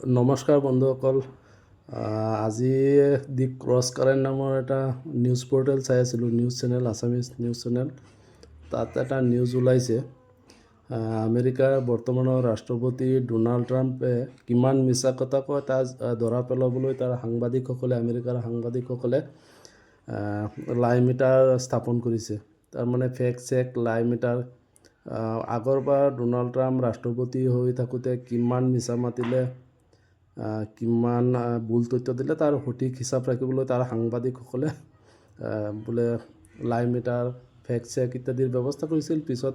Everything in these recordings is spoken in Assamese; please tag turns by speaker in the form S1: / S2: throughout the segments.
S1: নমস্কাৰ বন্ধুসকল। আজি দি ক্ৰছ কাৰেণ্ট নামৰ এটা নিউজ পৰ্টেল চাই আছিলোঁ, news channel, Assamese news channel. তাত এটা নিউজ ওলাইছে, আমেৰিকাৰ বৰ্তমানৰ ৰাষ্ট্ৰপতি ডোনাল্ড ট্ৰাম্পে কিমান মিছা কথা কয় তাক ধৰা পেলাবলৈ তাৰ আমেৰিকাৰ সাংবাদিকসকলে লাই মিটাৰ স্থাপন কৰিছে। তাৰমানে ফেক চেক লাই মিটাৰ। আগৰবাৰ ডোনাল্ড ট্ৰাম্প ৰাষ্ট্ৰপতি হৈ থাকোঁতে কিমান মিছা মাতিলে, কিমান ভুল তথ্য দিলে, তাৰ সঠিক হিচাপ ৰাখিবলৈ তাৰ সাংবাদিকসকলে বোলে লাই মিটাৰ, ফেক চেক ইত্যাদিৰ ব্যৱস্থা কৰিছিল। পিছত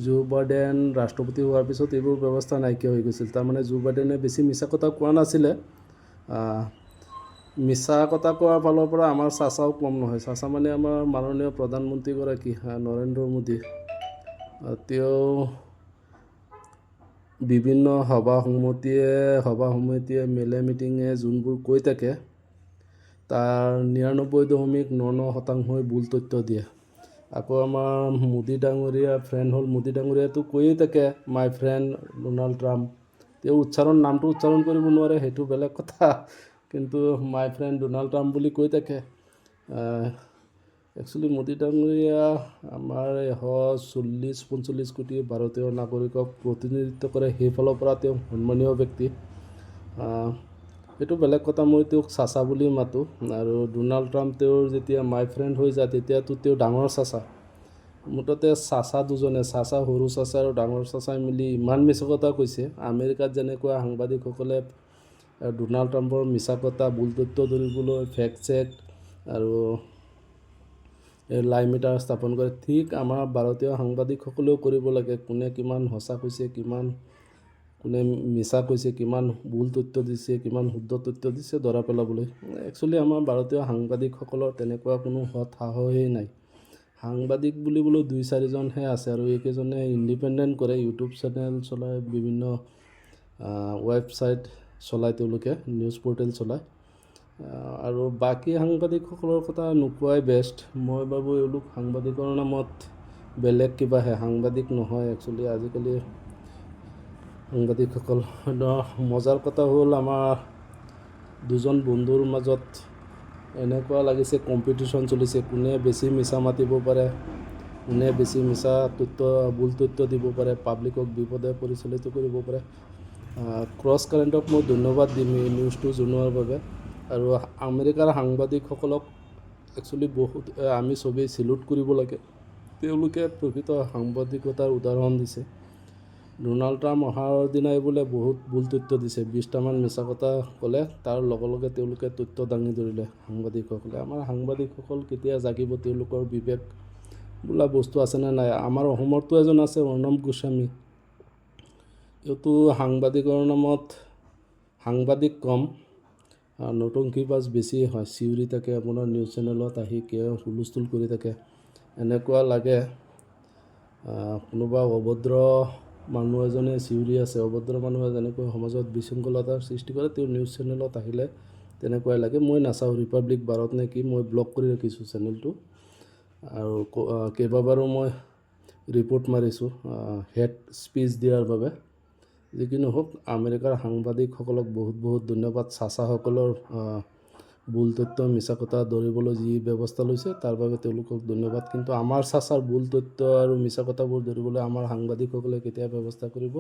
S1: জো বাইডেন ৰাষ্ট্ৰপতি হোৱাৰ পিছত এইবোৰ ব্যৱস্থা নাইকিয়া হৈ গৈছিল। তাৰমানে জো বাইডেনে বেছি মিছা কথা কোৱা নাছিলে। মিছা কথা কোৱাৰ ফালৰ পৰা আমাৰ চাচাও কম নহয়। চাচা মানে আমাৰ মাননীয় প্ৰধানমন্ত্ৰীগৰাকী নৰেন্দ্ৰ মোদী। তেওঁ বিভিন্ন সভা সমিতিয়ে মেলে মিটিঙে যোনবোৰ কৈ থাকে তাৰ 99.99% ভুল তথ্য দিয়ে। আকৌ আমাৰ মোদী ডাঙৰীয়া ফ্ৰেণ্ড হ'ল, মোদী ডাঙৰীয়াটো কৈয়ে থাকে মাই ফ্ৰেণ্ড ডোনাল্ড ট্ৰাম্প। তেওঁ নামটো উচ্চাৰণ কৰিব নোৱাৰে, সেইটো বেলেগ কথা, কিন্তু মাই ফ্ৰেণ্ড ডোনাল্ড ট্ৰাম্প বুলি কৈ থাকে। একচুৱেলি মোদী ডাঙৰীয়া আমাৰ 140-45 কোটি ভাৰতীয় নাগৰিকক প্ৰতিনিধিত্ব কৰে, সেইফালৰ পৰা তেওঁ সন্মানীয় ব্যক্তি। সেইটো বেলেগ কথা, মই তেওঁক চাচা বুলি মাতোঁ। আৰু ডোনাল্ড ট্ৰাম্প তেওঁৰ যেতিয়া মাই ফ্ৰেণ্ড হৈ যায় তেতিয়াতো তেওঁ ডাঙৰ চাচা। মুঠতে চাচা দুজনে, সৰু চাচা আৰু ডাঙৰ চাচাই মিলি ইমান মিছা কথা কৈছে। আমেৰিকাত যেনেকুৱা সাংবাদিকসকলে ডোনাল্ড ট্ৰাম্পৰ মিছা কথা, ভুল তথ্য ধৰিবলৈ ফেক চেক আৰু লাই মিটাৰ স্থাপন কৰে, ঠিক আমাৰ ভাৰতীয় সাংবাদিকসকলেও কৰিব লাগে। কোনে কিমান সঁচা কৈছে, কোনে মিছা কৈছে, কিমান ভুল তথ্য দিছে, কিমান শুদ্ধ তথ্য দিছে ধৰা পেলাবলৈ। একচুৱেলি আমাৰ ভাৰতীয় সাংবাদিকসকলৰ তেনেকুৱা কোনো সাহসেই নাই। সাংবাদিক বুলিবলৈ 2-4জনহে আছে, আৰু এইকেইজনে ইণ্ডিপেণ্ডেণ্ট কৰে, ইউটিউব চেনেল চলায়, বিভিন্ন ৱেবছাইট চলায়, তেওঁলোকে নিউজ পৰ্টেল চলায়। আৰু বাকী সাংবাদিকসকলৰ কথা নোকোৱাই বেষ্ট। মই ভাবোঁ এওঁলোক সাংবাদিকৰ নামত বেলেগ কিবাহে, সাংবাদিক নহয় একচুৱেলি আজিকালি সাংবাদিকসকল। মজাৰ কথা হ'ল, আমাৰ দুজন বন্ধুৰ মাজত এনেকুৱা লাগিছে কম্পিটিশ্যন চলিছে, কোনে বেছি মিছা মাতিব পাৰে, কোনে বেছি মিছা ভুল তথ্য দিব পাৰে, পাব্লিকক বিপদে পৰিচালিত কৰিব পাৰে। ক্ৰছ কাৰেণ্টক মই ধন্যবাদ দিম এই নিউজটো জনোৱাৰ বাবে। আৰু আমেৰিকাৰ সাংবাদিকসকলক একচুৱেলি আমি চবেই চেলুট কৰিব লাগে। তেওঁলোকে প্ৰকৃত সাংবাদিকতাৰ উদাহৰণ দিছে। ডোনাল্ড ট্ৰাম্প অহাৰ দিনাই বোলে বহুত ভুল তথ্য দিছে, 20টামান মিছা কথা ক'লে, তাৰ লগে লগে তেওঁলোকে তথ্য দাঙি ধৰিলে সাংবাদিকসকলে। আমাৰ সাংবাদিকসকল কেতিয়া জাগিব, তেওঁলোকৰ বিবেক বোলা বস্তু আছেনে নাই? আমাৰ অসমতো এজন আছে, অৰ্ণৱ গোস্বামী। এইটো সাংবাদিকৰ নামত সাংবাদিক কম, নৌটংকীবাজ বেছি হয়, চিঞৰি থাকে আপোনাৰ নিউজ চেনেলত আহি, হুলস্থুল কৰি থাকে। এনেকুৱা লাগে কোনোবা অভদ্ৰ মানুহ এজনে চিঞৰি আছে। অভদ্ৰ মানুহে যেনেকৈ সমাজত বিশৃংখলতাৰ সৃষ্টি কৰে, তেওঁ নিউজ চেনেলত আহিলে তেনেকুৱাই লাগে। মই নাচাওঁ, ৰিপাব্লিক ভাৰত নে কি, মই ব্লক কৰি ৰাখিছোঁ চেনেলটো। আৰু কেইবাবাৰো মই ৰিপৰ্ট মাৰিছোঁ হেড স্পীচ দিয়াৰ বাবে। যিকি নহওক, আমেৰিকাৰ সাংবাদিকসকলক বহুত বহুত ধন্যবাদ। চাচাসকলৰ ভুল তথ্য, মিছা কথা ধৰিবলৈ যি ব্যৱস্থা লৈছে তাৰ বাবে তেওঁলোকক ধন্যবাদ। কিন্তু আমাৰ চাচাৰ ভুল তথ্য আৰু মিছা কথাবোৰ ধৰিবলৈ আমাৰ সাংবাদিকসকলে কেতিয়া ব্যৱস্থা কৰিব,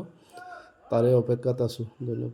S1: তাৰে অপেক্ষাত আছোঁ। ধন্যবাদ।